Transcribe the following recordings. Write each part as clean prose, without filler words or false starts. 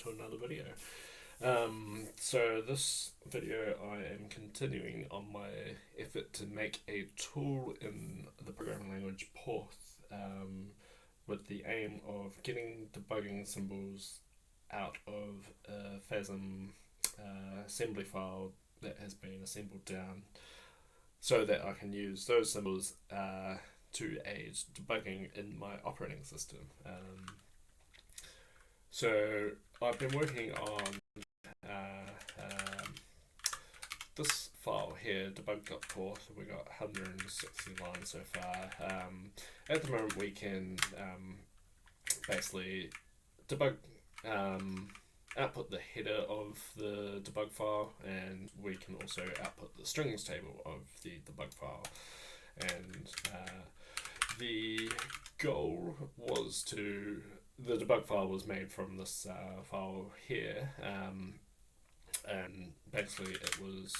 to another video. So this video I am continuing on my effort to make a tool in the programming language porth, with the aim of getting debugging symbols out of a fasm assembly file that has been assembled down, so that I can use those symbols to aid debugging in my operating system. So I've been working on this file here, debug.porth. We got 160 lines so far. At the moment, we can basically debug, output the header of the debug file, and we can also output the strings table of the debug file. And the goal was to, the debug file was made from this file here, and basically it was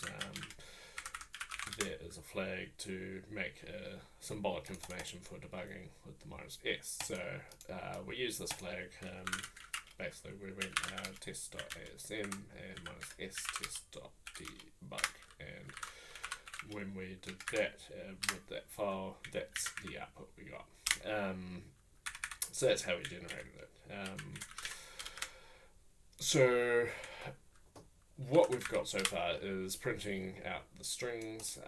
there as a flag to make a symbolic information for debugging with the -s. So we use this flag. Basically we went test.asm and -s test.debug, and when we did that with that file, that's the output we got. So that's how we generated it. So what we've got so far is printing out the strings,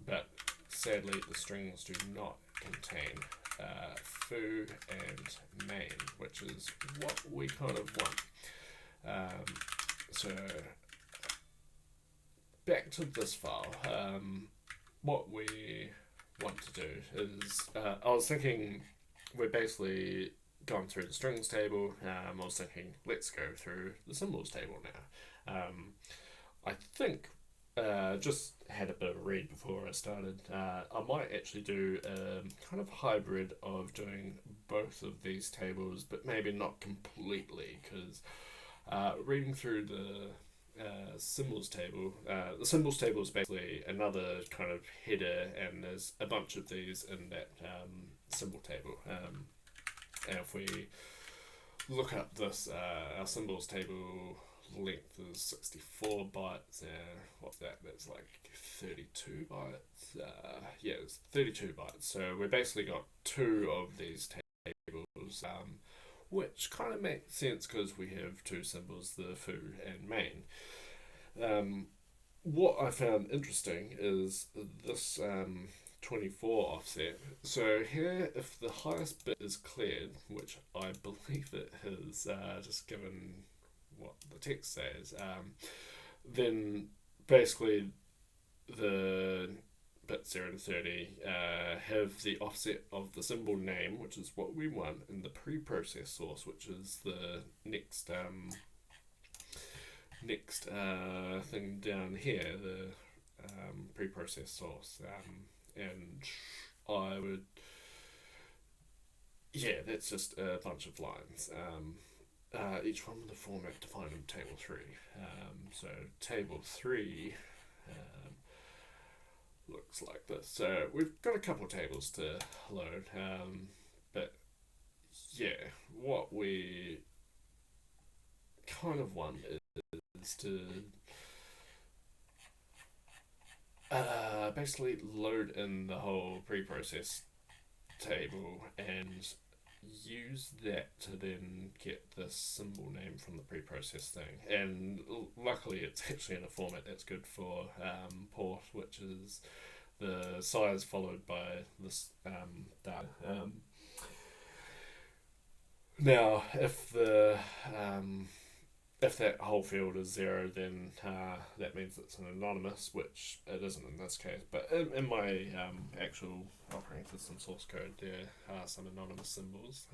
but sadly the strings do not contain foo and main, which is what we kind of want. So back to this file, what we want to do is, I was thinking, we're basically gone through the strings table. I was thinking, let's go through the symbols table now. I think, just had a bit of a read before I started. I might actually do a kind of hybrid of doing both of these tables, but maybe not completely, because reading through the symbols table, the symbols table is basically another kind of header, and there's a bunch of these in that symbol table. And if we look up this, our symbols table length is 64 bytes, and what's that? That's like 32 bytes. Yeah, it's 32 bytes. So we basically got two of these tables, which kind of makes sense because we have two symbols, the foo and main. What I found interesting is this 24 offset. So here, if the highest bit is cleared, which I believe it is, just given what the text says, then basically the bit 0 to 30 have the offset of the symbol name, which is what we want, and the pre-process source, which is the next thing down here, the pre-process source. And I would, yeah, that's just a bunch of lines. Each one with the format defined in table 3. So table 3 looks like this. So we've got a couple of tables to load, but yeah, what we kind of want is to basically load in the whole pre-process table and use that to then get the symbol name from the pre-process thing. And luckily it's actually in a format that's good for porth, which is the size followed by this data. Now if that whole field is 0, then that means it's an anonymous, which it isn't in this case. But in my actual operating system source code, there are some anonymous symbols.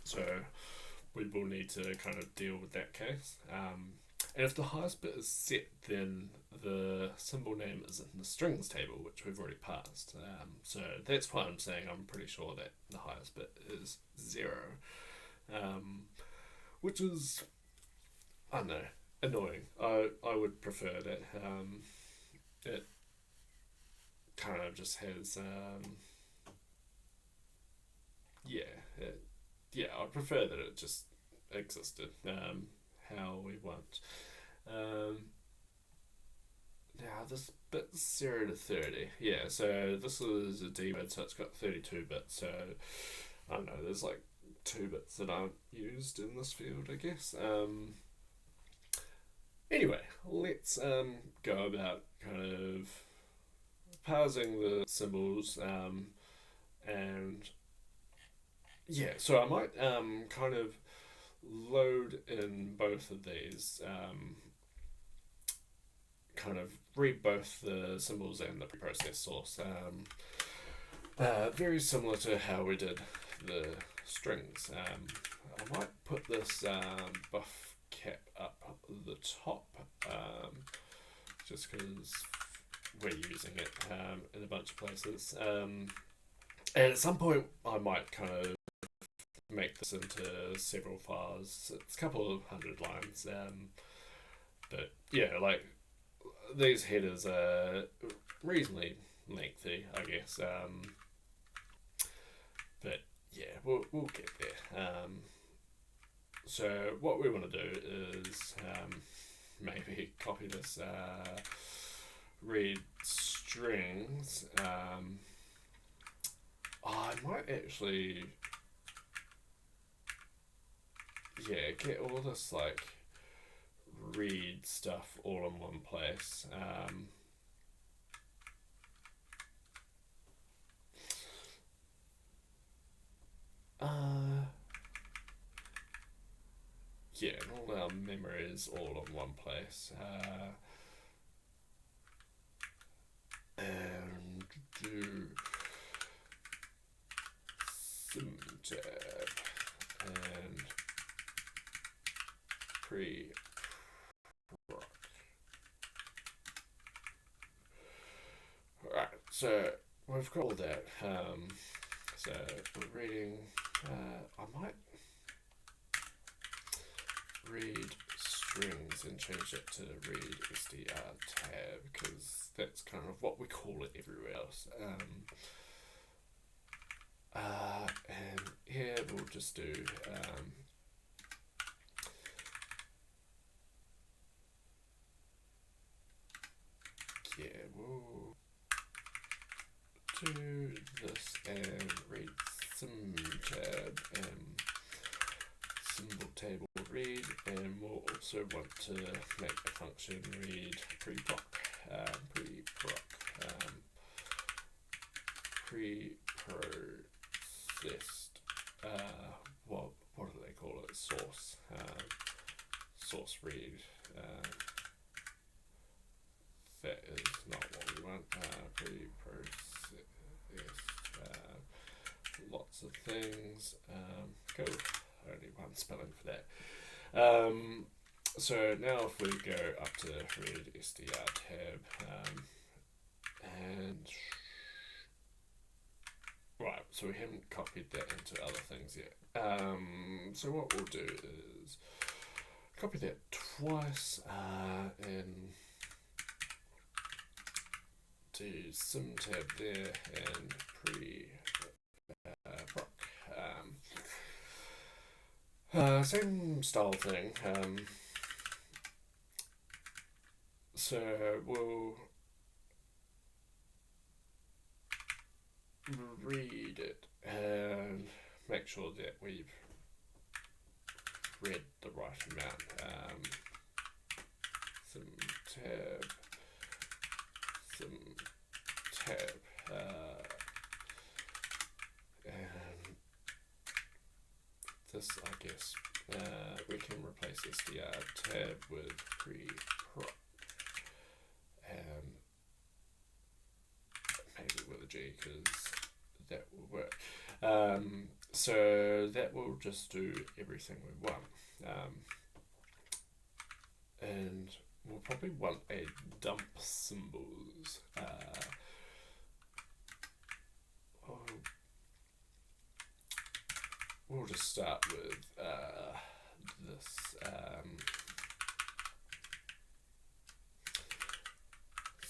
So we will need to kind of deal with that case. And if the highest bit is set, then the symbol name is in the strings table, which we've already passed. So that's why I'm saying I'm pretty sure that the highest bit is 0, which is, I don't know, annoying. I would prefer that. It kind of just has, yeah, I prefer that it just existed, how we want. Now this bit's 0 to 30. Yeah, so this is a debug, so it's got 32 bits. So I don't know, there's like 2 bits that aren't used in this field, I guess. Anyway, let's go about kind of parsing the symbols, and yeah, so I might kind of load in both of these, kind of read both the symbols and the process source. Very similar to how we did the strings. I might put this buff cap up the top, just because we're using it in a bunch of places. And at some point, I might kind of make this into several files. It's a couple of 100 lines. But yeah, like these headers are reasonably lengthy, I guess. But yeah, we'll get there. So what we want to do is maybe copy this, read strings. I might actually, yeah, get all this like read stuff all in one place. Yeah, and all our memories all in one place. And do symtab and pre-proc. Alright, so we've got all that. So we're reading. I might read strings and change it to read str tab, because that's kind of what we call it everywhere else. And here we'll just do yeah, we'll do this and read symtab and symbol table read, and we'll also want to make the function read pre-proc, pre-processed, what do they call it? Source read. That is not what we want. Pre-processed, lots of things. Cool. Only one spelling for that. So now if we go up to read str tab, and right, so we haven't copied that into other things yet. So what we'll do is copy that twice, and do symtab there and pre-proc. Same style thing. So we'll read it and make sure that we've read the right amount. Symtab, and this, I guess, we can replace str tab with pre-proc, maybe with a G, because that will work. So that will just do everything we want. And we'll probably want a dump symbols. We'll just start with this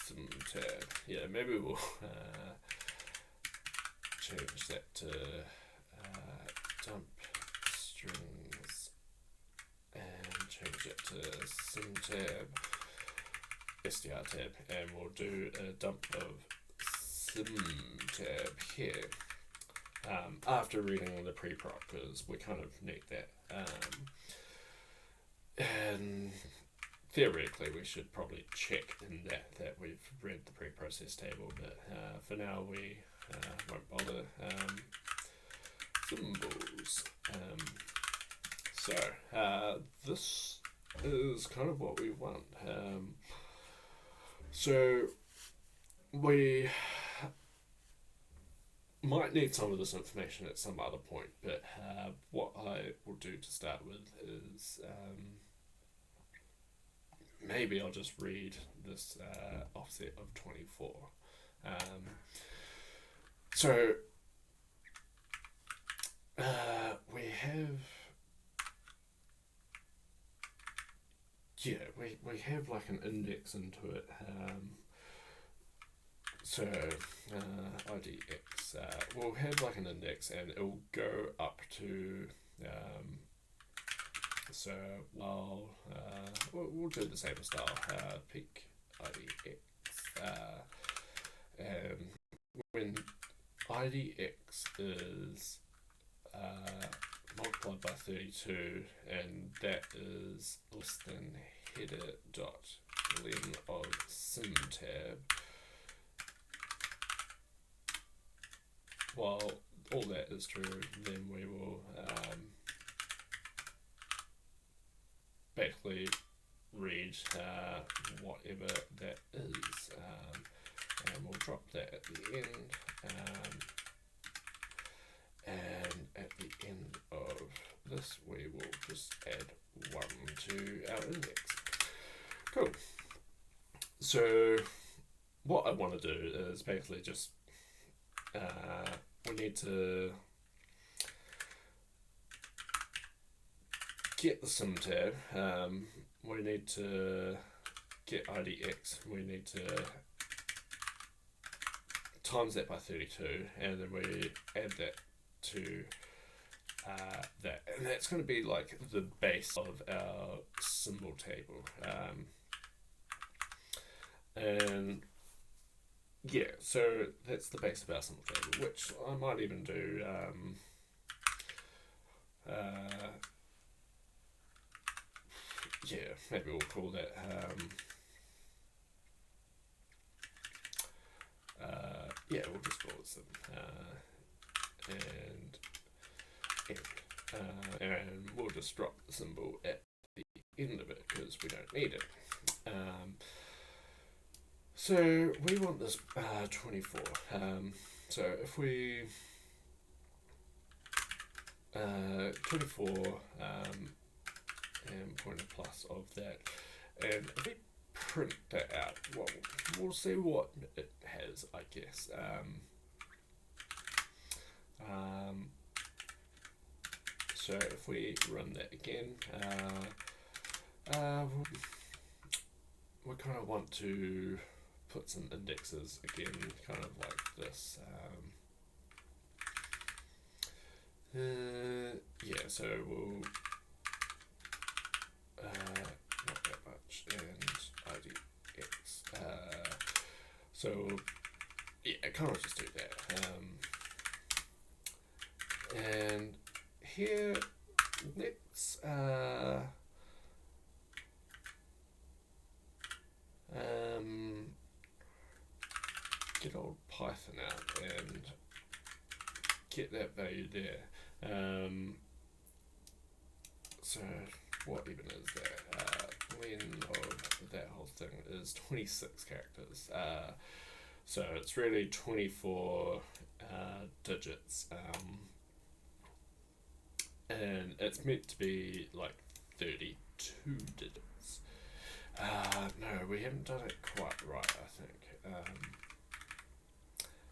symtab. Yeah, maybe we'll change that to dump strings to symtab strtab, and we'll do a dump of symtab here after reading the preprop, because we kind of need that. And theoretically, we should probably check in that we've read the pre-process table, but for now we won't bother. Symbols. So this is kind of what we want. So we might need some of this information at some other point, but what I will do to start with is maybe I'll just read this offset of 24. So we have, we have like an index into it. So IDX, we'll have like an index, and it will go up to so while we'll do the same style, peak IDX, and when IDX is multiplied by 32, and that is less than header dot len of symtab, while all that is true, then we will basically read whatever that is, and we'll drop that at the end, and at the end of this we will just add 1 to our index. Cool. So what I want to do is basically just we need to get the symtab, we need to get IDX, we need to times that by 32, and then we add that to that, and that's going to be like the base of our symbol table. And yeah, so that's the base of our symbol table, which I might even do yeah, maybe we'll call that yeah, we'll just call it some and we'll just drop the symbol at the end of it because we don't need it. So we want this 24. So if we 24 and point a plus of that, and if we print that out, well, we'll see what it has, I guess. So if we run that again, we kind of want to put some indexes again, kind of like this. Yeah, so we'll not that much, and IDX. So yeah, kind of just do that. And here, let's get old Python out and get that value there. So what even is that? Len of that whole thing is 26 characters. So it's really 24 digits. And it's meant to be like 32 digits. No, we haven't done it quite right, I think.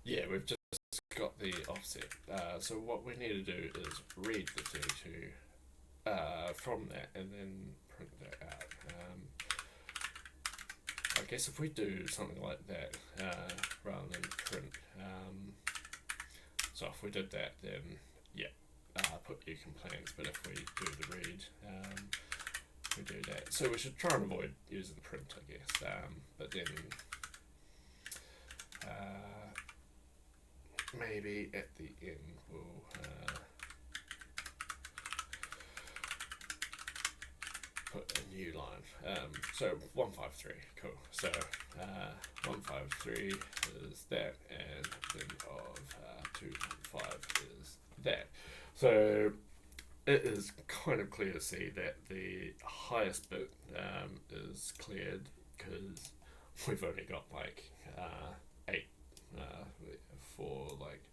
Yeah, we've just got the offset. So what we need to do is read the 32 from that and then print that out. I guess if we do something like that rather than print, so if we did that, then yeah, put you complaints, but if we do the read, we do that. So we should try and avoid using print, I guess. But then maybe at the end we'll put a new line. So 153, cool. So 153 is that, and then of 2.5 is that. So it is kind of clear to see that the highest bit is cleared because we've only got like 8 for like,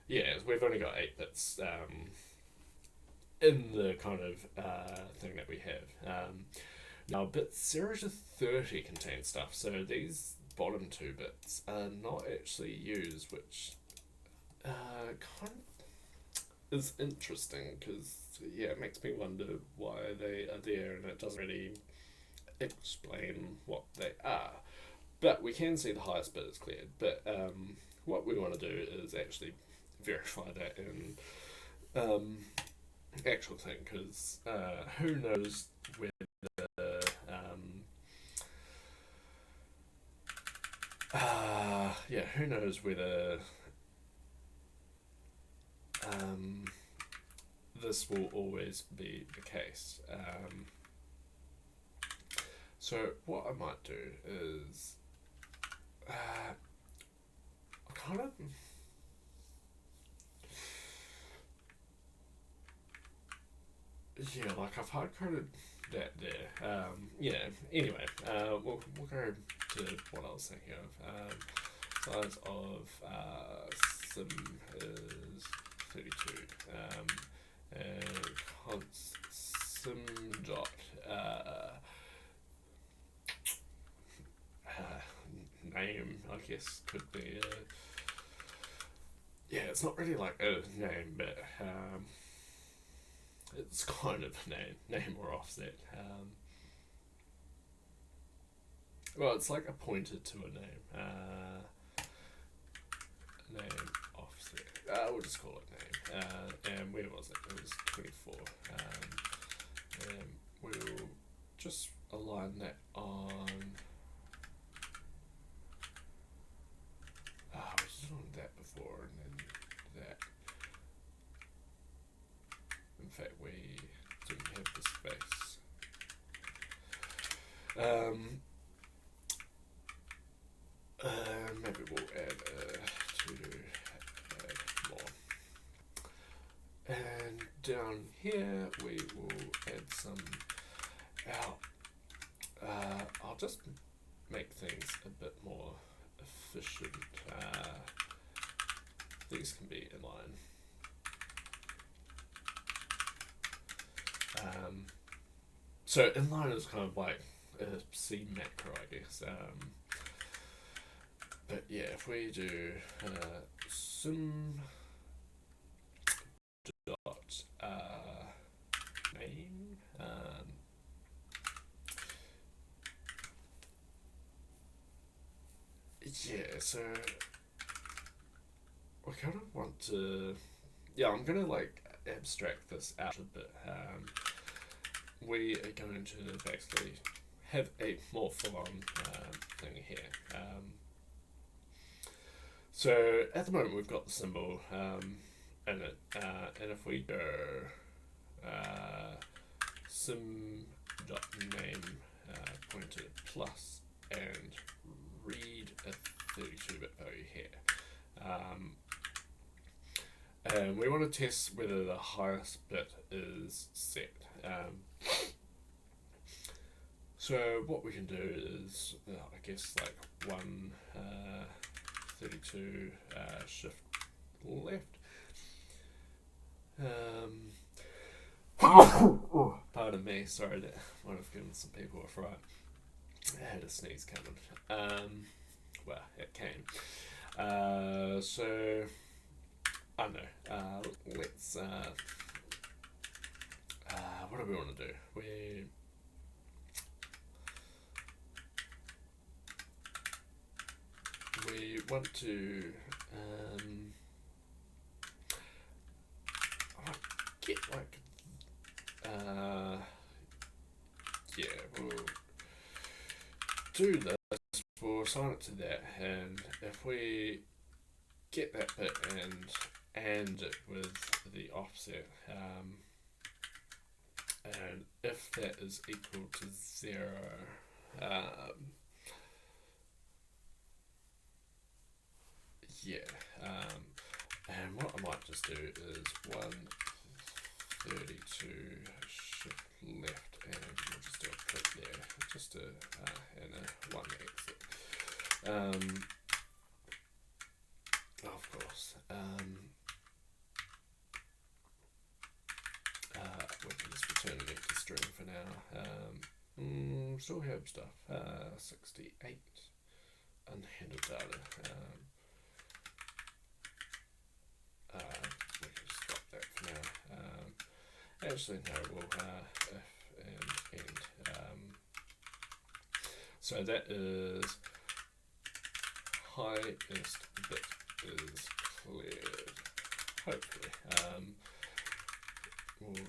yeah, we've only got 8 bits in the kind of thing that we have. Now bits 0 to 30 contain stuff, so these bottom 2 bits are not actually used, which kind of is interesting because yeah, it makes me wonder why they are there, and it doesn't really explain what they are. But we can see the highest bit is cleared. But what we want to do is actually verify that in actual thing, because who knows whether who knows whether this will always be the case. So what I might do is I kind of like I've hard coded that there. Anyway, we'll go to what I was thinking of. Size of sim is 32. And const sim dot name, I guess, could be it's not really like a name, but it's kind of a name or offset. Well, it's like a pointer to a name. Name offset. We'll just call it name. And where was it? It was 24. And we'll just align that on. We just done that before, and then that. In fact, we didn't have the space. Maybe we'll add to add more. And down here we will add some I'll just make things a bit more efficient. These can be inline. So inline is kind of like a C macro, I guess. But yeah, if we do sim dot name, so I kind of want to, I'm gonna like abstract this out a bit. We are going to basically have a more full-on thing here. So at the moment we've got the symbol in it, and if we go sim dot name pointer plus and read a 32-bit value here, and we want to test whether the highest bit is set. So what we can do is, I guess, like 32 shift left. Pardon me, sorry, that might have given some people a fright. I had a sneeze coming. Well, it came. So I don't know. Let's. What do we want to do? We want to get like yeah, we'll do this. We'll assign it to that, and if we get that bit and it with the offset, and if that is equal to 0, and what I might just do is 132 shift left, and we'll just do a print there, just to and a 1 exit. Of course, we can just return an empty string for now. Still have stuff. 68 unhandled data. We can just drop that for now. Actually, no, we'll if and end. So that is highest bit is cleared. Hopefully, we'll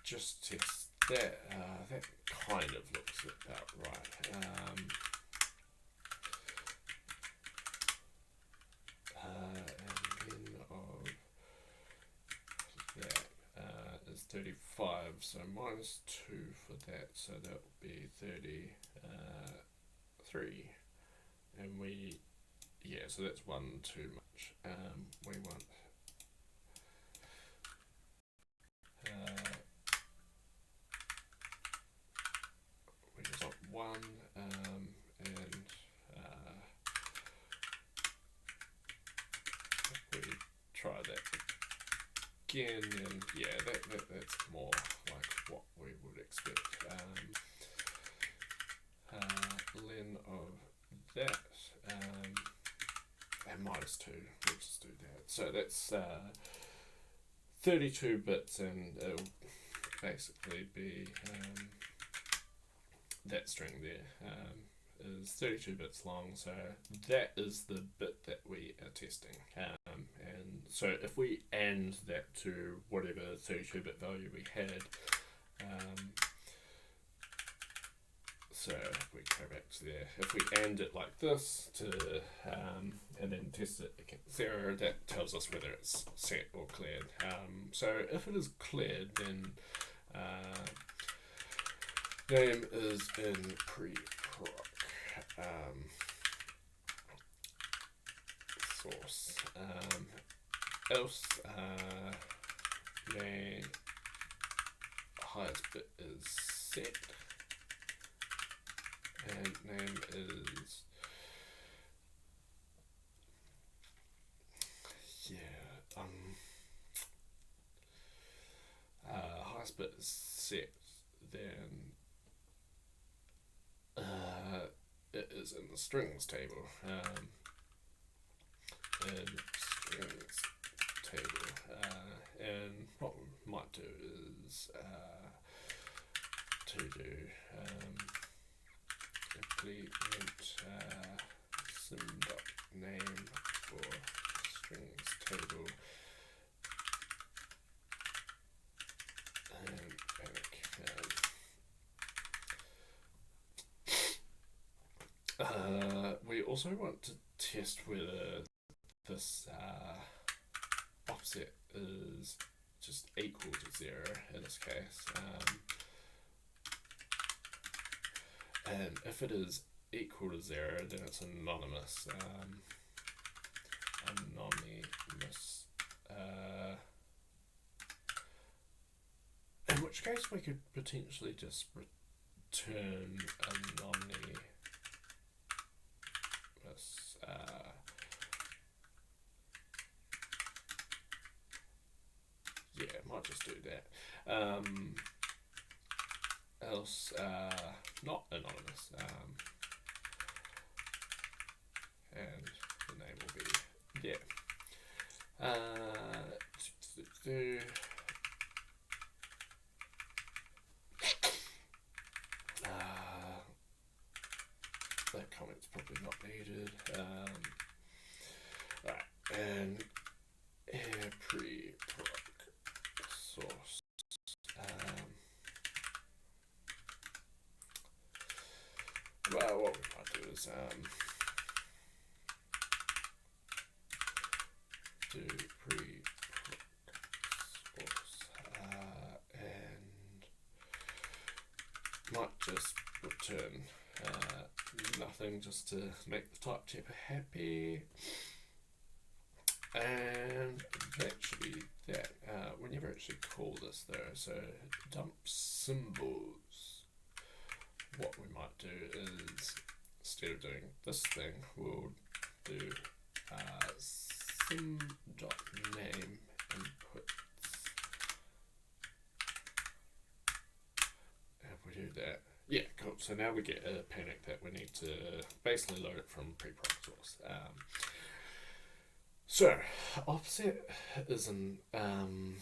just test that. That kind of looks about right. And then of that is 35, so minus 2 for that, so that will be 33. And so that's 1 too much. We want we just want 1, and if we try that again, and that's more like what we would expect. Len of that, and minus 2, we'll just do that. So that's 32 bits, and it'll basically be that string there is 32 bits long, so that is the bit that we are testing. And so if we AND that to whatever 32-bit value we had, so if we go back to there, if we AND it like this to and then test it against 0, that tells us whether it's set or cleared. So if it is cleared, then name is in pre-proc source. Else name highest bit is set, and name is highest bit is set, then it is in the strings table. In strings table, and what we might do is to do implement sim.name for strings table, and we also want to test whether this offset is just equal to 0 in this case, and if it is equal to 0, then it's anonymous. In which case we could potentially just return anonymous. Might just do that. Else, not anonymous. And the name will be that comment's probably not needed. Right, and pre-proc source. might just return nothing just to make the type checker happy. And that should be that. We never actually call this though, so dump symbols. What we might do is, instead of doing this thing, we'll do sim.name inputs. If we do that, yeah, cool. So now we get a panic that we need to basically load it from pre-prog source. So offset is in name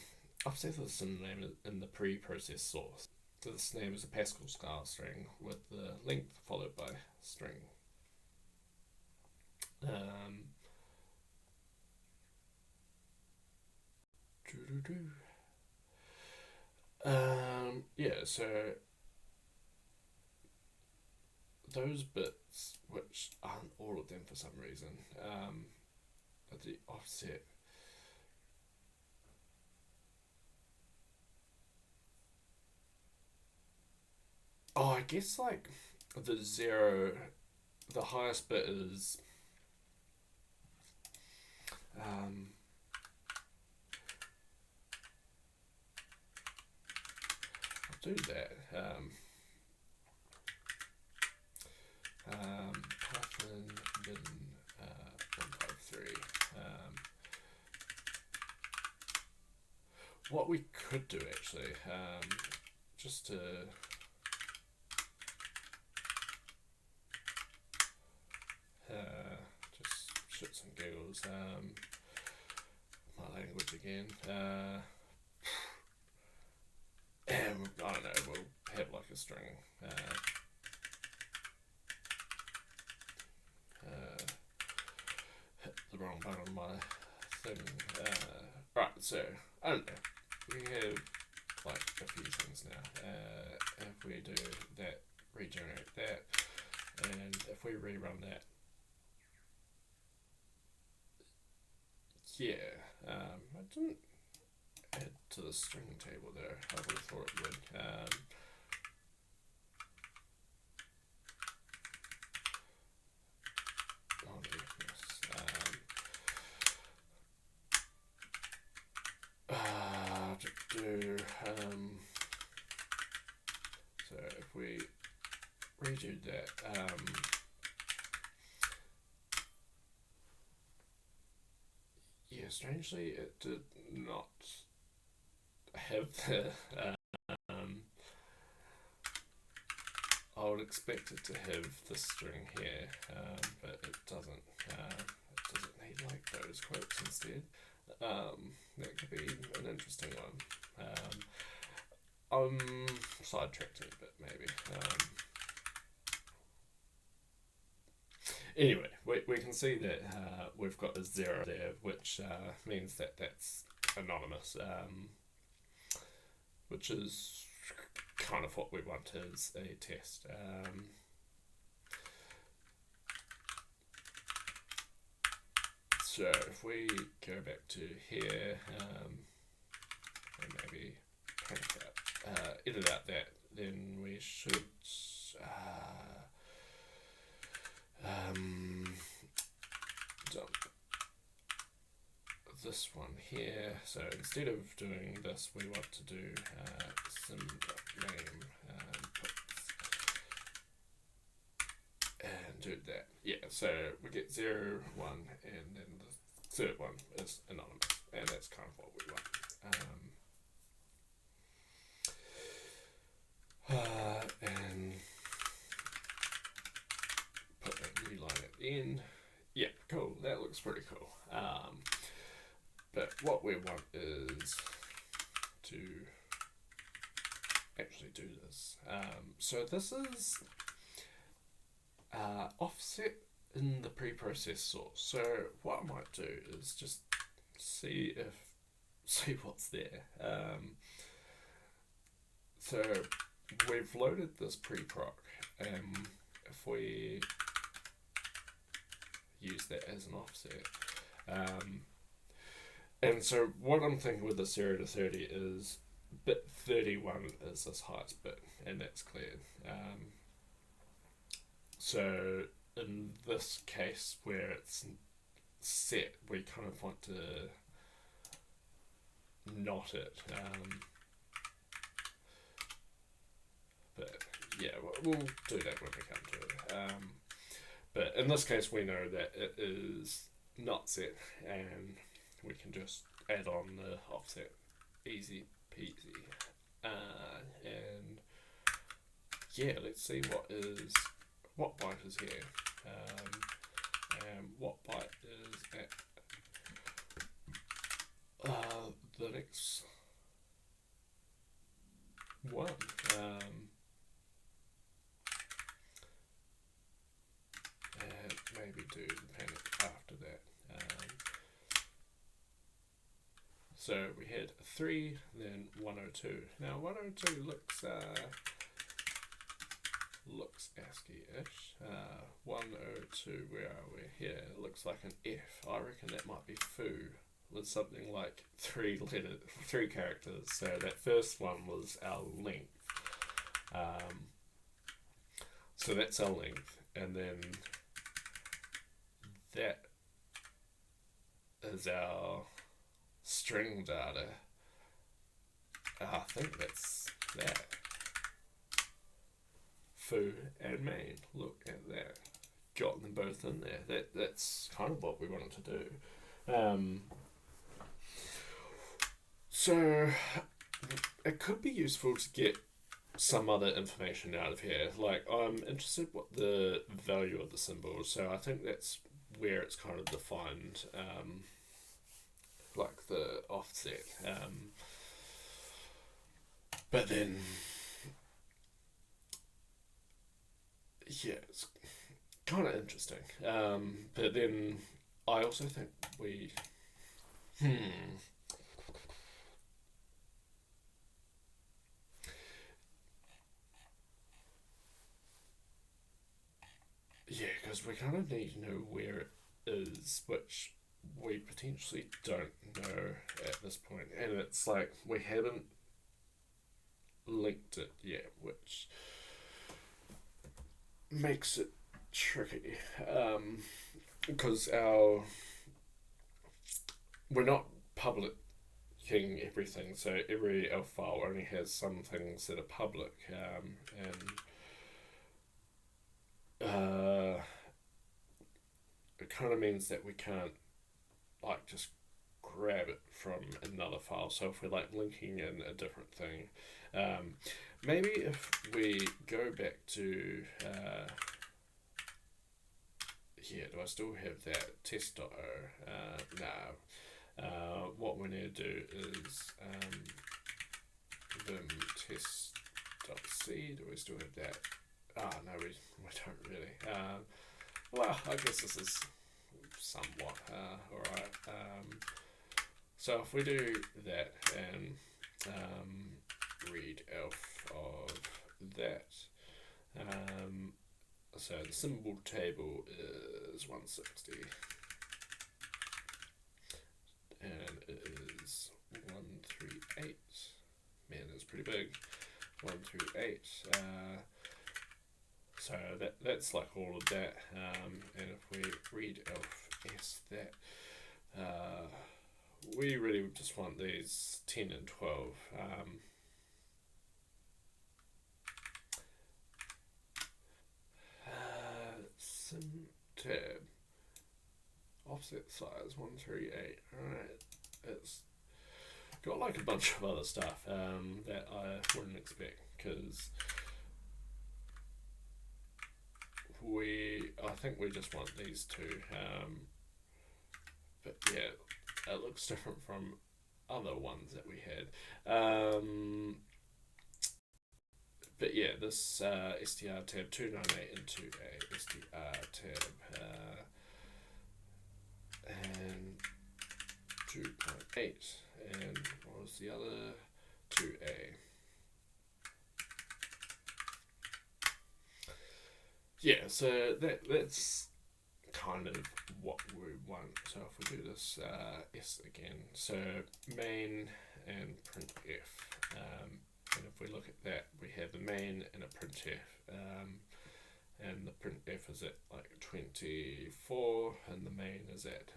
in the pre-process source. So this name is a Pascal style string with the length followed by string. Yeah, so those bits, which aren't all of them for some reason, the offset. Oh, I guess like the 0, the highest bit is I'll do that. Python bin 153. What we could do actually, just to just shits and giggles, my language again. And I don't know, we'll have like a string. Hit the wrong button on my thing. Right, so I don't know. We have like a few things now. If we do that, regenerate that, and if we rerun that, yeah, I didn't add to the string table there. I would have thought it would. So if we redo that, yeah, strangely it did not have the I would expect it to have the string here, but it doesn't. It doesn't need like those quotes instead. That could be an interesting one. I'm sidetracked a bit maybe. Anyway, we can see that we've got a 0 there, which means that that's anonymous, which is kind of what we want as a test. So if we go back to here and maybe edit out that, then we should dump this one here. So instead of doing this, we want to do sim.name and do that. Yeah, so we get 0, 1, and then the third one is anonymous, and that's kind of what we want. And put a new line at the end. Yeah, cool. That looks pretty cool. But what we want is to actually do this. So this is offset in the pre-process source. So what I might do is just see what's there. So we've loaded this pre-proc. If we use that as an offset, and so what I'm thinking with the 0 to 30 is bit 31 is this highest bit, and that's cleared. So in this case where it's set, we kind of want to knot it. But yeah, we'll do that when we come to it. But in this case, we know that it is not set, and we can just add on the offset. Easy peasy. And yeah, let's see what byte is here. And what byte is at the next one. And maybe do the panic after that. So we had 3, then 102. Now 102 looks ASCII-ish. 102, where are we? Here, it looks like an F. I reckon that might be foo, with something like 3 characters. So that first one was our length. So that's our length, and then that is our string data. I think that's that. Foo and main. Look at that. Got them both in there. That's kind of what we wanted to do. So it could be useful to get some other information out of here. Like, I'm interested what the value of the symbol. So I think that's where it's kind of defined. Like the offset. But then, yeah, it's kind of interesting. But then I also think we... Yeah, because we kind of need to know where it is, which we potentially don't know at this point. And it's like, we haven't linked it yet, which makes it tricky. Because we're not publishing everything, so every elf file only has some things that are public, and it kind of means that we can't like just grab it from another file. So if we're like linking in a different thing, maybe if we go back to do I still have that test.o? No. What we need to do is vim test.c. Do we still have that? No, we don't really. Well, I guess this is somewhat alright. So if we do that and read elf of that, so the symbol table is 160, and it is 138. Man, it's pretty big. 138. So that's like all of that. And if we read elf s that, we really just want these 10 and 12. Sim tab offset size 138. Alright, it's got like a bunch of other stuff that I wouldn't expect, because I think we just want these two. But yeah, it looks different from other ones that we had. But yeah, this str tab 298 into a str tab and 2.8, and what was the other? 2a. Yeah, so that's kind of what we want. So if we do this s again, so main and printf. And if we look at that, we have a main and a printf. And the printf is at like 24, and the main is at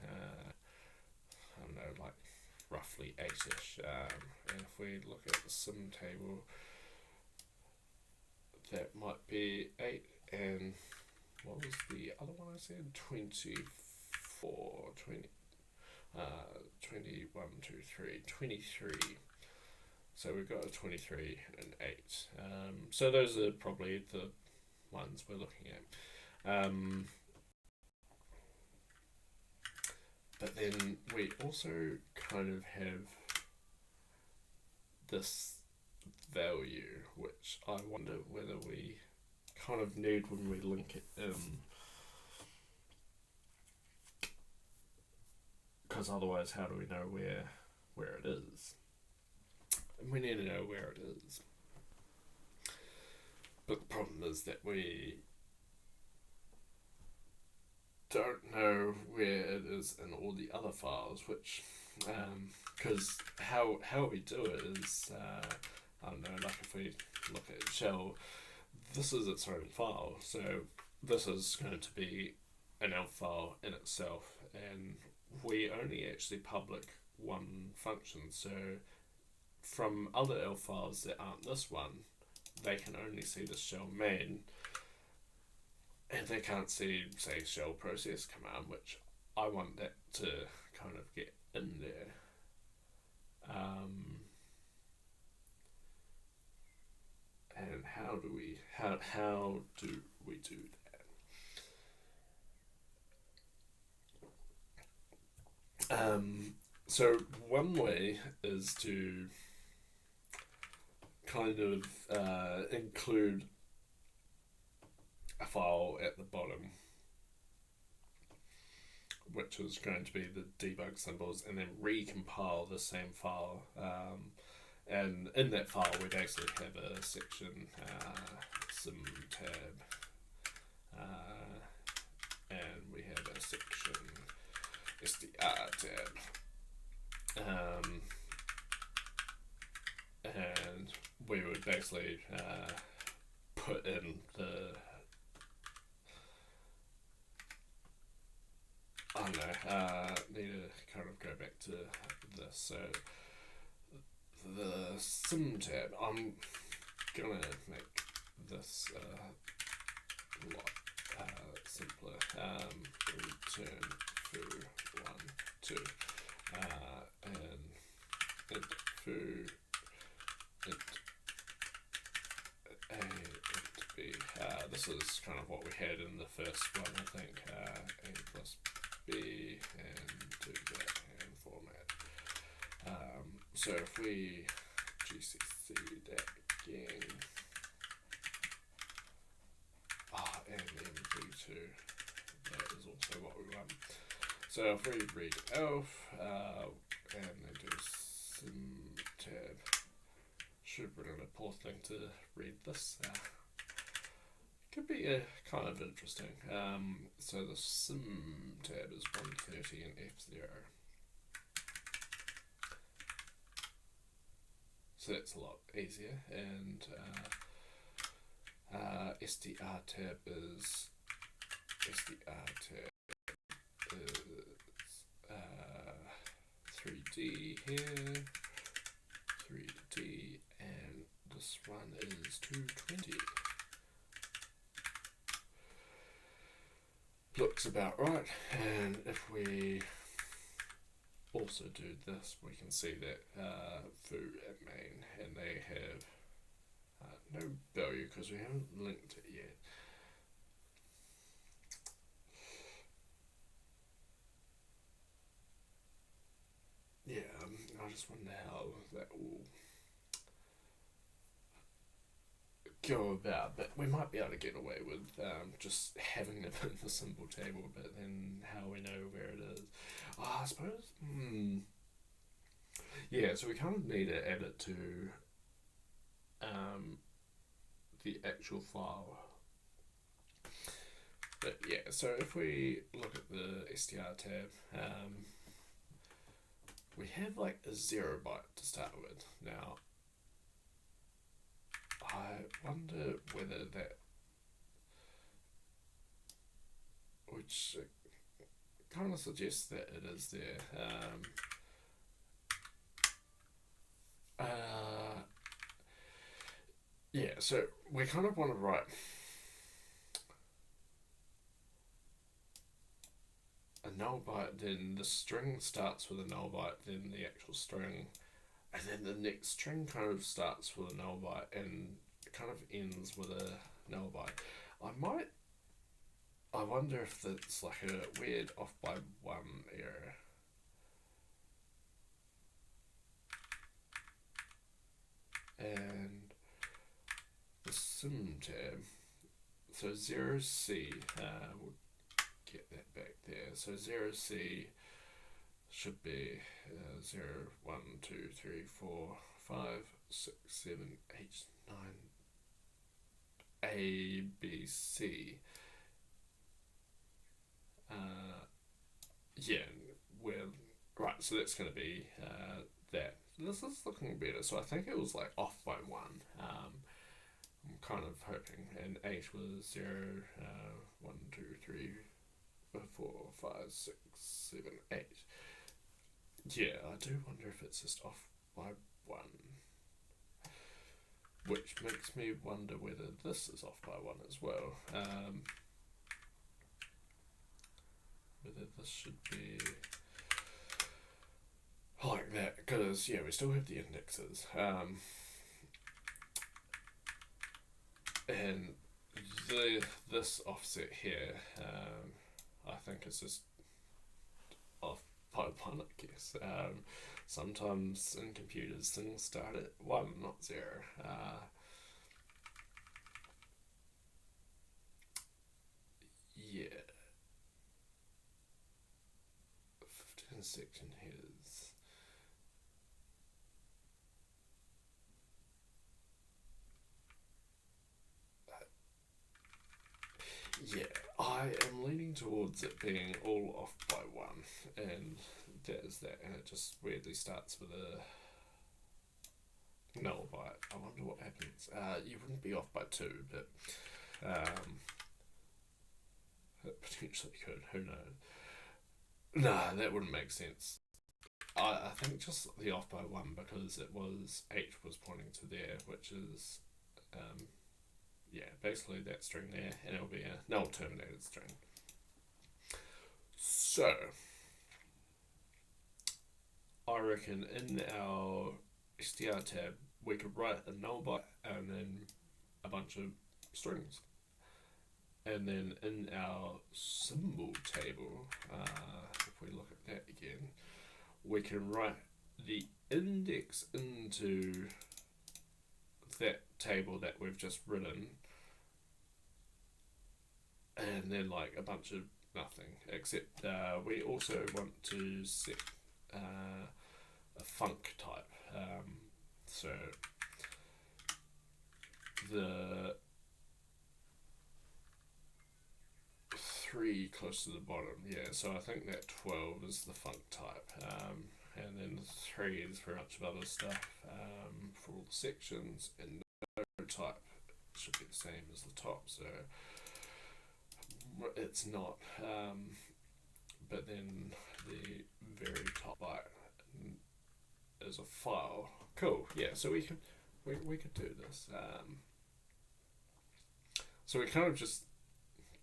I don't know, like roughly 8ish. And if we look at the sim table, that might be 8. And what was the other one I said? 24, 20, 21, 2, 3, 23. So we've got a 23 and 8. So those are probably the ones we're looking at. But then we also kind of have this value, which I wonder whether we kind of need when we link it in. Because otherwise, how do we know where it is? And we need to know where it is. But the problem is that we don't know where it is in all the other files, which, because how we do it is, I don't know, like if we look at shell, this is its own file, so this is going to be an elf file in itself, and we only actually public one function, so from other elf files that aren't this one, they can only see the shell main, and they can't see, say, shell process command, which I want that to kind of get in there. And how do we do that? So one way is to kind of include a file at the bottom, which is going to be the debug symbols, and then recompile the same file. And in that file, we basically have a section, sim tab, and we have a section SDR tab. And we would basically put in the, I don't know, need to kind of go back to this. So the sim tab, I'm gonna make this a lot simpler. Return foo 1, 2, and int foo int a int b. This is kind of what we had in the first one, I think. A plus b, and do that and format. So if we gcc that again, and then v2, that is also what we want. So if we read elf, and then do sim tab, should bring in a porth thing to read this. Could be kind of interesting. So the sim tab is 130 and F0. So that's a lot easier, and SDR tab is 3D here, 3D, and this one is 220. Looks about right, and if we also do this, we can see that foo and main, and they have no value because we haven't linked it yet. Yeah, I just wonder how that will go about, but we might be able to get away with just having them in the symbol table, but then how we know where it is. I suppose, yeah, so we kind of need to add it to the actual file. But yeah, so if we look at the STR tab, we have like a 0 byte to start with. Now, I wonder whether that, which kind of suggests that it is there. Yeah, so we kind of want to write a null byte, then the string starts with a null byte, then the actual string, and then the next string kind of starts with a null byte and kind of ends with a null byte. I wonder if it's like a weird off by one error. And the sim tab, so 0C, we'll get that back there. So 0C should be 0, 1, 2, 3, 4, 5, 6, 7, 8, 9, A, B, C. Yeah, we're right. So that's going to be that. This is looking better. So I think it was like off by one. I'm kind of hoping. And 8 was 0, 1, 2, 3, 4, 5, 6, 7, 8. Yeah, I do wonder if it's just off by one. Which makes me wonder whether this is off by one as well. Whether this should be like that, because yeah, we still have the indexes. And this offset here, I think is just off by one, I guess. Sometimes in computers things start at 1, not 0. Yeah. 15 section headers. Yeah, I am leaning towards it being all off by 1, and that is that, and it just weirdly starts with a null byte. I wonder what happens. You wouldn't be off by 2, but it potentially could, who knows. Nah, that wouldn't make sense. I think just the off by 1, because it was 8 was pointing to there, which is yeah, basically that string there, and it'll be a null terminated string. So I reckon in our str tab we could write a null byte and then a bunch of strings. And then in our symbol table, if we look at that again, we can write the index into that table that we've just written, and then like a bunch of nothing, except we also want to set a func type. So the 3 close to the bottom, yeah, so I think that 12 is the func type, and then 3 is for a bunch of other stuff, for all the sections, and no type should be the same as the top, so it's not, but then the very top byte is a file. Cool, yeah, so we could do this. So we're kind of just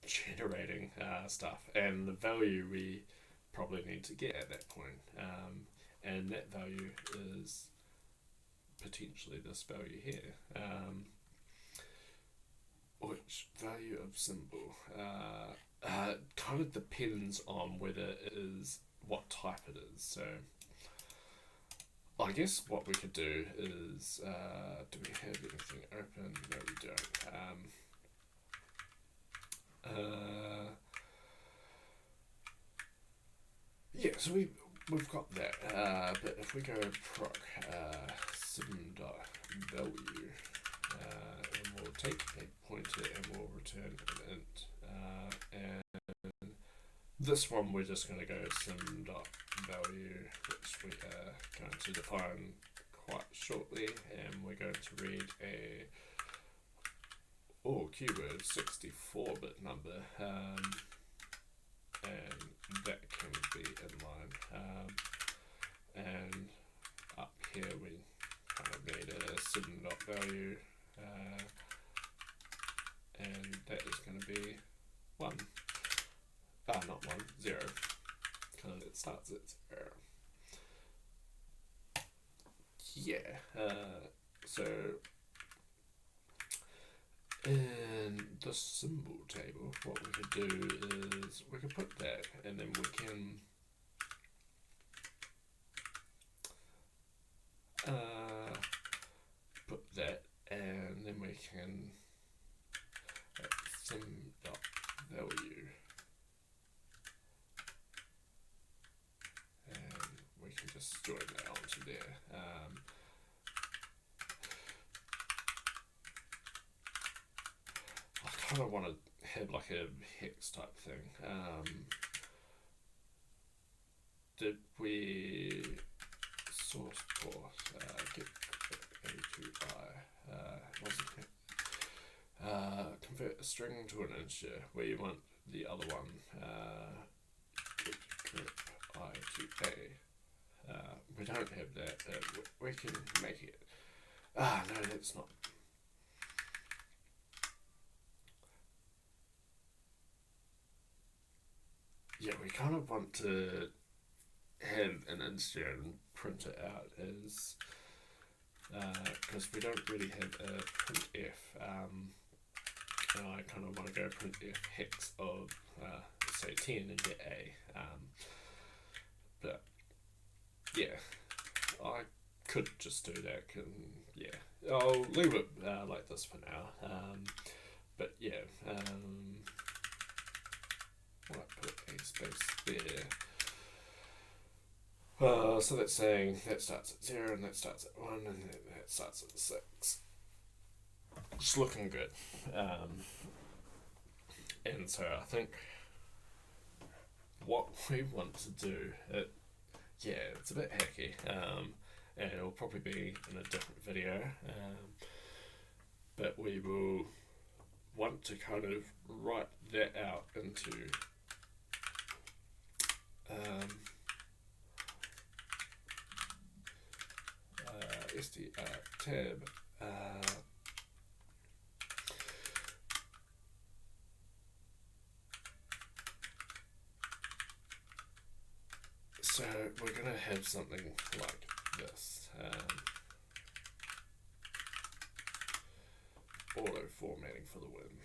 generating stuff, and the value we probably need to get at that point, and that value is potentially this value here, which value of symbol kind of depends on whether it is what type it is. So I guess what we could do is, do we have anything open? No, we don't. Yeah, so we've got that, but if we go proc sim.value, and we'll take a pointer and we'll return an int, and this one we're just going to go sim.value value, which we are going to define quite shortly, and we're going to read a keyword 64-bit number, and that can be inline. And up here we kind of need a sim.value, and that is going to be 1. Not 1, 0, because it starts at 0. Yeah, so in the symbol table, what we could do is we could put that, and then we can put that, and then we can sim.value, and we can just join that onto there. I kind of want to have like a hex type thing. Did we source porth get a to I? Wasn't it? Convert a string to an integer where you want the other one. Get grep I to a. We don't have that. We can make it. No, that's not. Yeah, we kind of want to have an integer and print it out as, because we don't really have a printf, and I kind of want to go printf hex of, say 10 and get a, but yeah, I could just do that, yeah, I'll leave it like this for now, but yeah, might put a space there. So that's saying that starts at 0 and that starts at 1 and that starts at 6. It's looking good. And so I think what we want to do, it's a bit hacky, and it'll probably be in a different video, but we will want to kind of write that out into str tab, so we're going to have something like this, auto formatting for the win.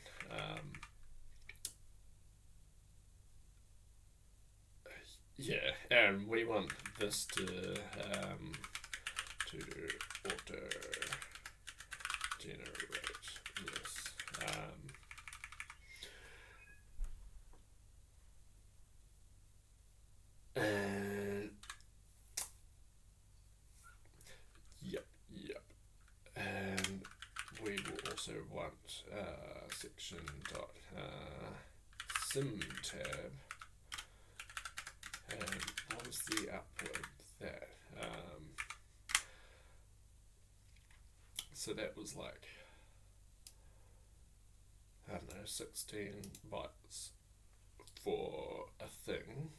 Yeah, and we want this to auto generate this. And yep. And we will also want section dot sim tab. And what was the output of that? So that was like, I don't know, 16 bytes for a thing.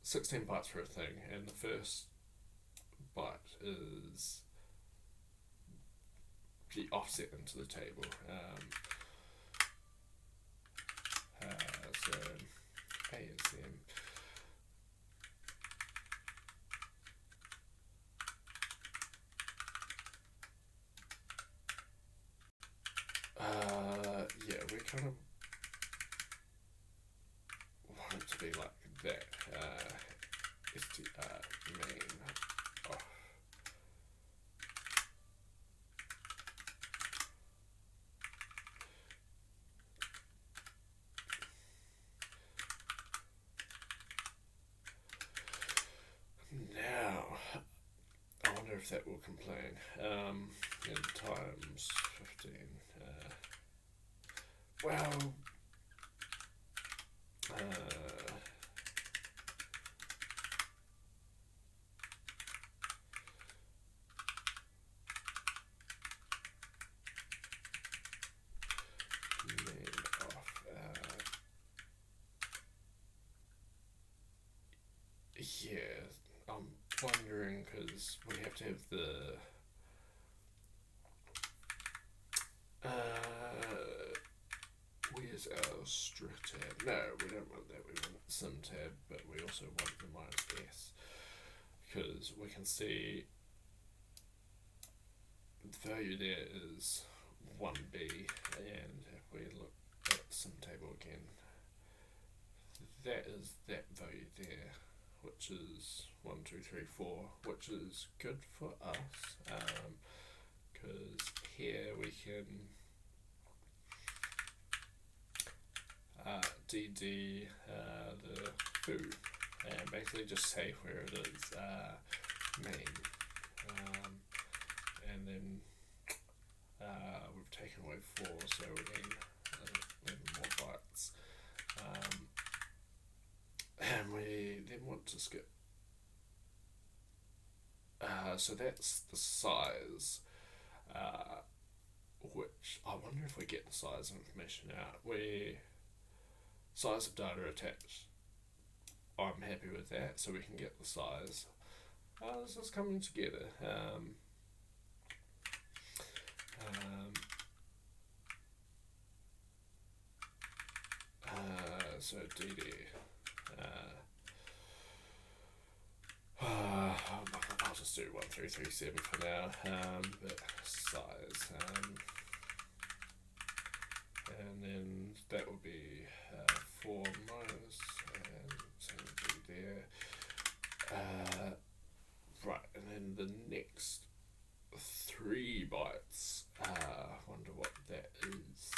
16 bytes for a thing, and the first byte is the offset into the table. So ASM. We kind of want it to be like that. str main off. Now, I wonder if that will complain. In times 15. we have to have the where's our strict tab? No, we don't want that. We want sim tab, but we also want the -s because we can see the value there is 1b, and if we look at sim table again, that is that value there, which is 1, 2, 3, 4, which is good for us, because here we can dd the foo and basically just say where it is main, and then we've taken away 4, so we need 11 more bytes, and we then want to skip. So that's the size, which I wonder if we get the size information out. Size of data attached. I'm happy with that, so we can get the size. This is coming together. So DD. I'll just do 1337 for now, but size, and then that will be 4 minus, and so we'll do there. Right, and then the next 3 bytes, wonder what that is.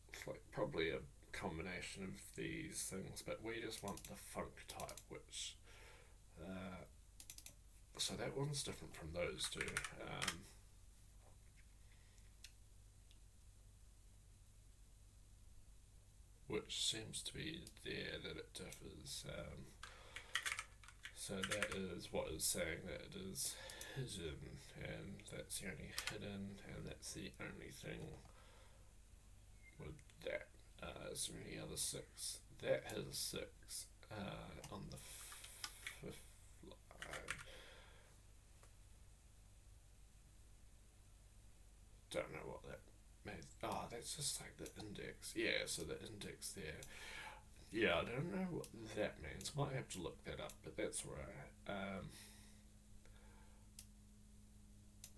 It's like probably a combination of these things, but we just want the func type, which so that one's different from those two. Which seems to be there that it differs. So that is what is saying that it is hidden, and that's the only hidden, and that's the only thing with that. Is there any other 6? That has 6 on the 5th line. Don't know what that means. Oh, that's just like the index. Yeah, so the index there. Yeah, I don't know what that means. Might have to look that up, but that's right.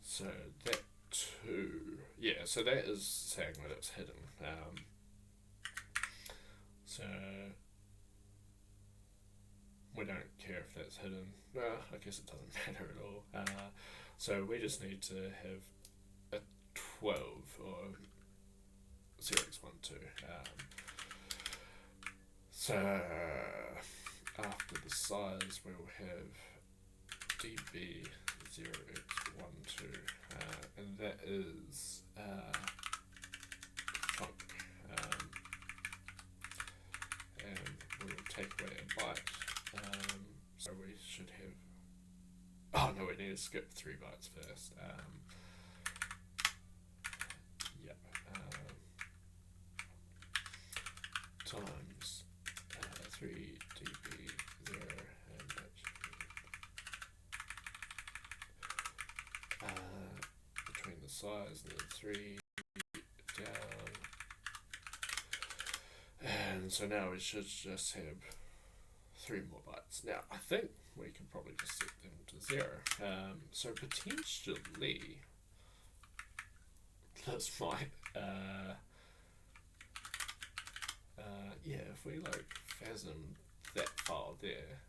So that 2. Yeah, so that is saying that it's hidden. So we don't care if that's hidden. Well, I guess it doesn't matter at all. So we just need to have a 12 or 0x12. So after the size, we'll have db 0x12, and that is func, and we'll take away a byte. So we should have. Oh no, we need to skip 3 bytes first. Yep. Times 3 db 0, and that should be between the size and the 3 down, and so now we should just have 3 more bytes. Now I think we can probably just set them to 0. So potentially this might yeah, if we like fasm that file there,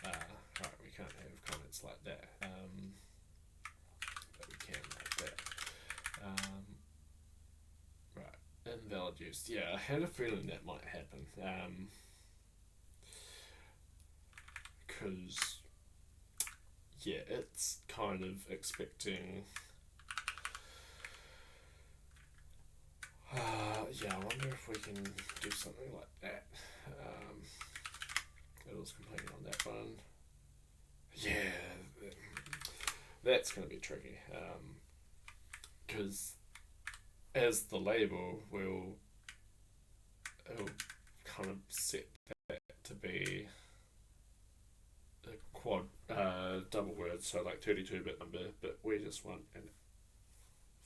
right, we can't have comments like that, but we can like that. Right, invalid use. Yeah, I had a feeling that might happen, because yeah, it's kind of expecting. Yeah, I wonder if we can do something like that. It was complaining on that one. Yeah, that's going to be tricky. Because as the label, it'll kind of set that to be double word, so like 32-bit number, but we just want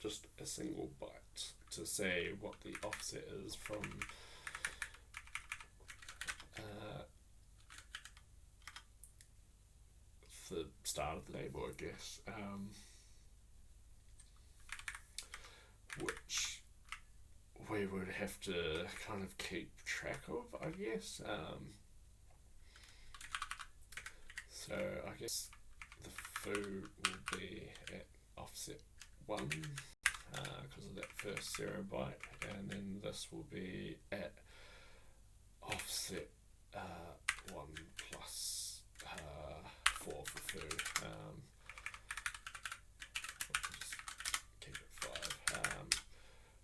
just a single byte to say what the offset is from the start of the table, I guess, which we would have to kind of keep track of, I guess. So I guess the foo will be at offset 1 because of that first 0 byte, and then this will be at offset 1 plus 4 for foo. Just keep it 5.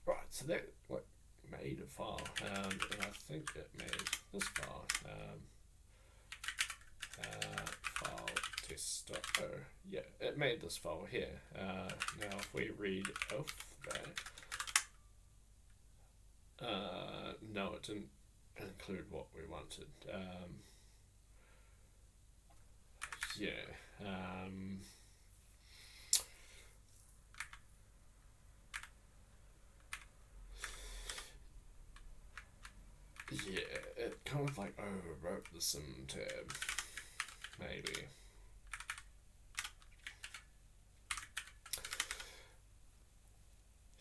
Right, so that made a file, and I think it made this file. File test.o. Yeah, it made this file here. Now if we read off that, no, it didn't include what we wanted. It kind of like overwrote the sim tab, maybe.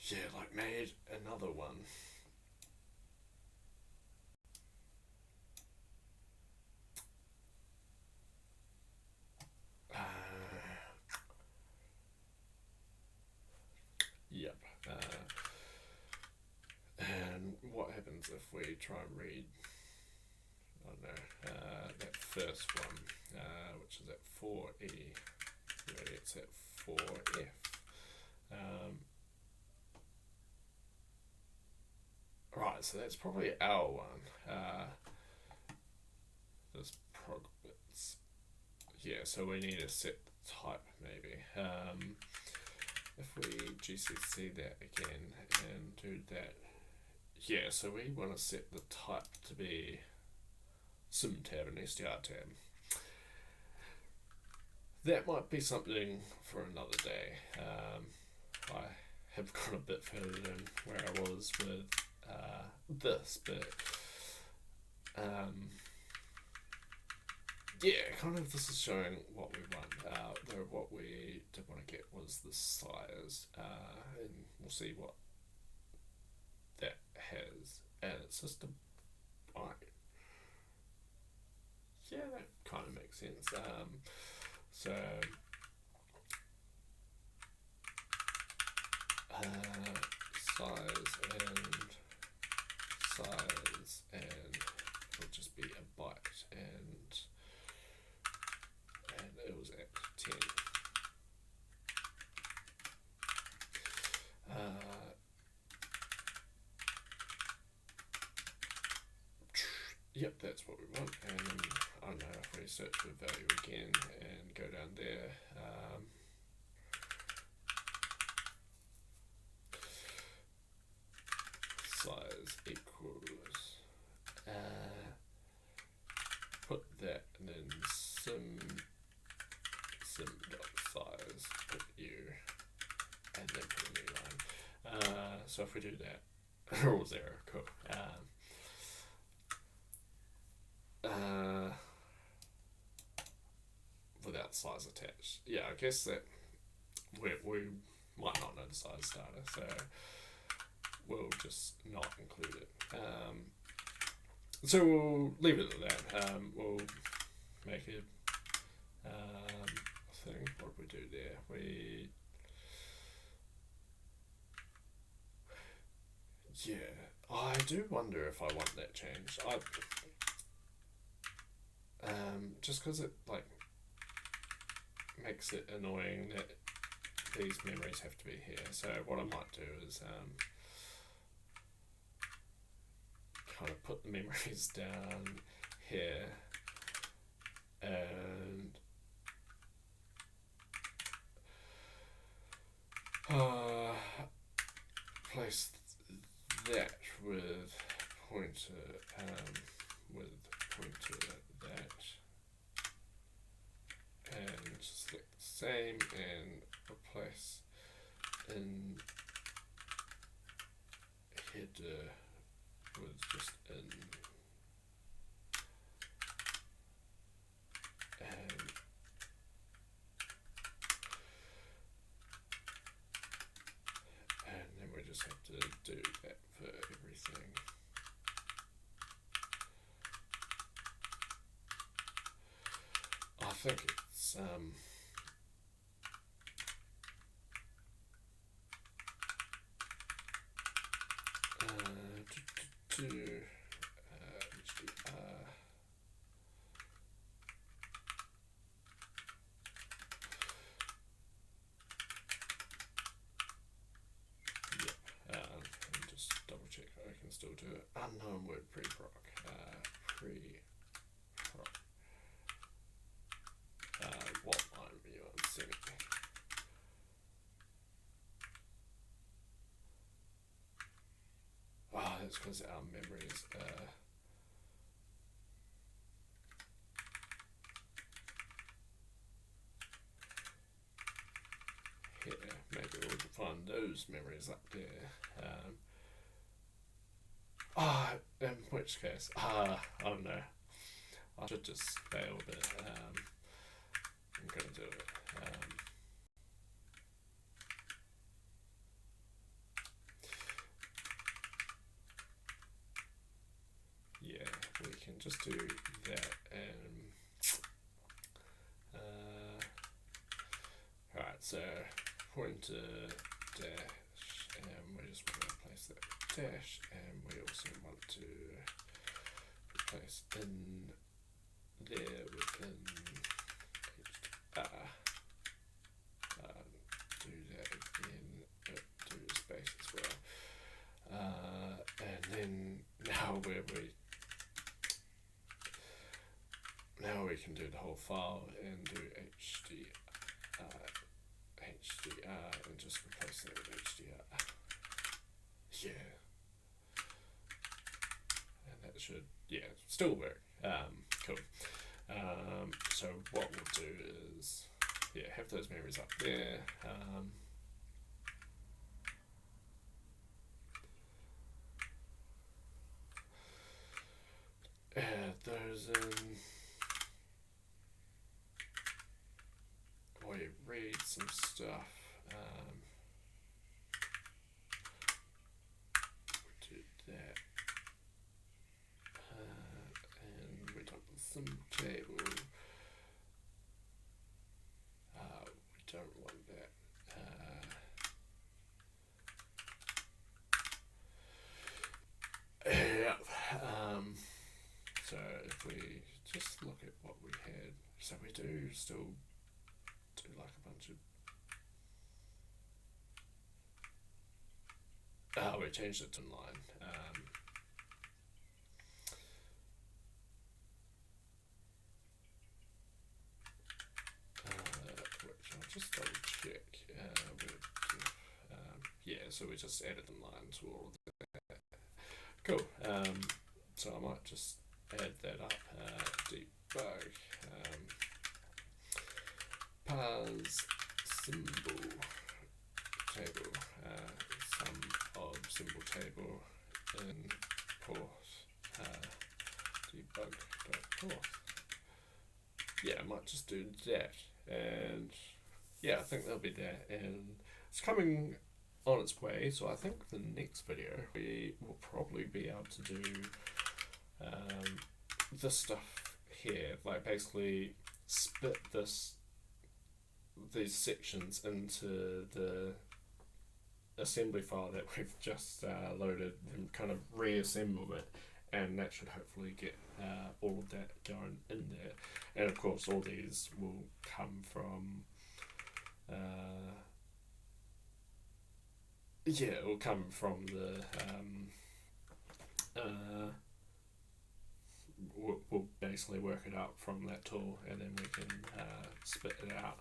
Yeah, like made another one. Yep. And what happens if we try and read, I don't know, that first one, which is at 4E, really it's at 4F. Right, so that's probably our one. This prog bits. Yeah, so we need to set the type maybe. If we GCC that again and do that, yeah, so we want to set the type to be sim tab and str tab. That might be something for another day. I have gone a bit further than where I was with this, but yeah, kind of this is showing what we want. Though what we did want to get was the size, and we'll see what that has, and it's just a byte. Yeah, that kind of makes sense. So size and it'll just be a byte, and it was at 10. Yep, that's what we want. And I don't know if we search for value again and go down there. Size equals, put that and then sim dot size put u, and then put a new line. So if we do that, they're all 0, cool. Without size attached. Yeah, I guess that we might not know the size starter, so we'll just not include it. So we'll leave it at that. We'll make a thing. What did we do there? I do wonder if I want that changed. Just because it like makes it annoying that these memories have to be here. So what I might do is kind of put the memories down here and place that with pointer that, same and replace in header with just in, and then we just have to do that for everything. I think it's and just double check I can still do it. Unknown word pre-proc. Pre-proc. What line were you on? Semi. Oh, that's because our memory is here. Maybe we'll find those memories up there. In which case, I don't know. I should just fail, but I'm gonna do it. Yeah, we can just do that and alright, so pointer dash, and we just want to replace that dash, and we also want to replace in there within do that again, but do space as well, and then now we can do the whole file and do HDR and just replace that with HDR. Yeah. And that should, still work. Cool. So what we'll do is, have those memories up there. Add those in. We read some stuff. We do that. And we dump the symbol table. We don't want that. So if we just look at what we had, so we do still do like a bunch of we changed it to line. Which I'll just double check. So we just added the line to all of that. Cool. So I might just add that up. Debug. Parse symbol table, sum of symbol table in porth, debug.porth. Yeah, I might just do that, and I think that'll be there, and it's coming on its way, so I think the next video we will probably be able to do this stuff here, like basically split these sections into the assembly file that we've just loaded and kind of reassemble it, and that should hopefully get all of that going in there. And of course all these will come from it will come from the we'll basically work it out from that tool, and then we can spit it out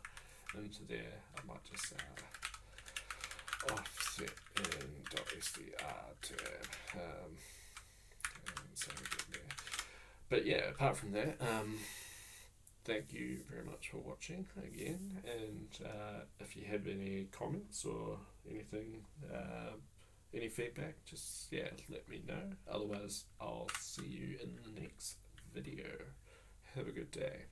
into there. I might just offset in .sdr tab and save it there. But apart from that, thank you very much for watching again, and if you have any comments or anything, any feedback, just let me know. Otherwise, I'll see you in the next video. Have a good day.